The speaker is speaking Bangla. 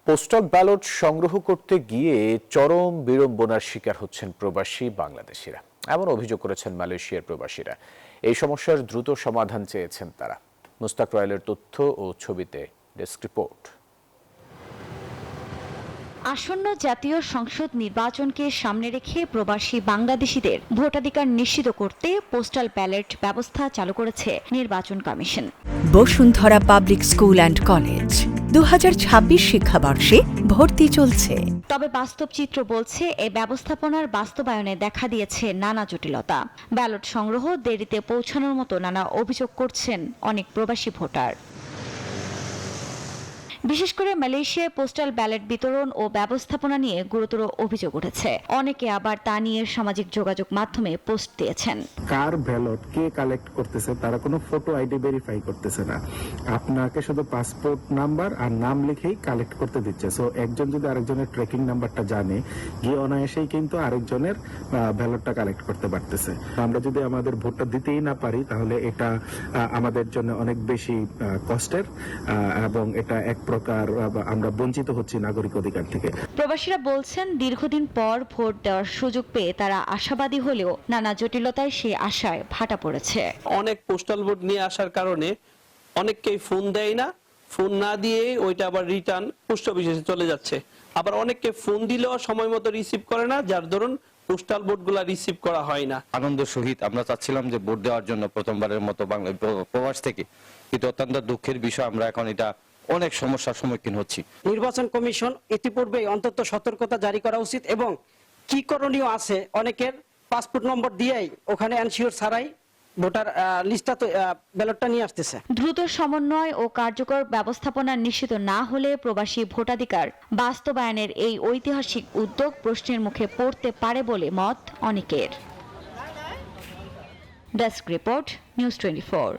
পোস্টাল ব্যালট সংগ্রহ করতে গিয়ে চরম বিড়ম্বনার শিকার হচ্ছেন প্রবাসী বাংলাদেশিরা, এমন অভিযোগ করেছেন মালয়েশিয়ার প্রবাসীরা। এই সমস্যার দ্রুত সমাধান চেয়েছেন তারা। মুস্তাক রয়েলের তথ্য ও ছবিতে ডেস্ক রিপোর্ট। আসন্ন জাতীয় সংসদ নির্বাচনকে সামনে রেখে প্রবাসী বাংলাদেশিদের ভোটাধিকার নিশ্চিত করতে পোস্টাল ব্যালট ব্যবস্থা চালু করেছে নির্বাচন commission. Bashundhara public school and college 2026 শিক্ষাবর্ষে ভর্তি চলছে। তবে বাস্তব চিত্র বলছে এই ব্যবস্থাপনার বাস্তবায়নে দেখা দিয়েছে নানা জটিলতা। ব্যালট সংগ্রহ দেরিতে পৌঁছানোর মতো নানা অভিযোগ করছেন অনেক প্রবাসী ভোটার। বিশেষ করে মালয়েশিয়ায় পোস্টাল ব্যালট বিতরণ ও ব্যবস্থাপনা নিয়ে গুরুতর অভিযোগ উঠেছে। অনেকে আবার তা নিয়ে সামাজিক যোগাযোগ মাধ্যমে পোস্ট দিয়েছেন। কার ব্যালট কে কালেক্ট করতেছে তারা কোনো ফটো আইডি ভেরিফাই করতেছে না, আপনাকে শুধু পাসপোর্ট নাম্বার আর নাম লিখেই কালেক্ট করতে দিচ্ছে। সো একজন যদি আরেকজনের ট্র্যাকিং নাম্বারটা জানে, গিয়ে অনায়াসেই কিন্তু আরেকজনের ব্যালটটা কালেক্ট করতে পারতেছে। আমরা যদি আমাদের ভোটটা দিতেই না পারি তাহলে এটা আমাদের জন্য অনেক বেশি কষ্টের এবং এটা এক প্রকার আমরা বঞ্চিত হচ্ছি নাগরিক অধিকার থেকে। প্রবাসীরা বলছেন দীর্ঘদিন পর ভোট দেওয়ার সুযোগ পেয়ে তারা আশাবাদী হলেও নানা জটিলতায় সেই আশায় ভাটা পড়েছে। অনেক পোস্টাল ভোট নিয়ে আসার কারণে অনেককেই ফোন দেয় না, ফোন না দিয়ে ওইটা আবার রিটার্ন পোস্ট অফিসে চলে যাচ্ছে। আবার অনেককে ফোন দিলেও সময় মতো রিসিভ করে না, যার দরুন পোস্টাল ভোটগুলা রিসিভ করা হয় না। আনন্দ সহিত আমরা চাচ্ছিলাম যে ভোট দেওয়ার জন্য প্রথমবারের মতো বাংলা প্রবাস থেকে, কিন্তু অত্যন্ত দুঃখের বিষয় আমরা এখন এটা অনেক সমস্যার সম্মুখীন হচ্ছি। নির্বাচন কমিশন ইতিপূর্বে অন্তত সতর্কতা জারি করা উচিত এবং কি করণীয় আছে, অনেকের পাসপোর্ট নম্বর দিয়েই ওখানে এনশিওর ছাড়াই ভোটার লিস্টটা ব্যালটটা নিয়ে আসতেছে। দ্রুত সমন্বয় ও কার্যকর ব্যবস্থাপনা নিশ্চিত না হলে প্রবাসী ভোটাধিকার বাস্তবায়নের এই ঐতিহাসিক উদ্যোগ প্রশ্নের মুখে পড়তে পারে বলে মত অনেকের। Desk report, news 24।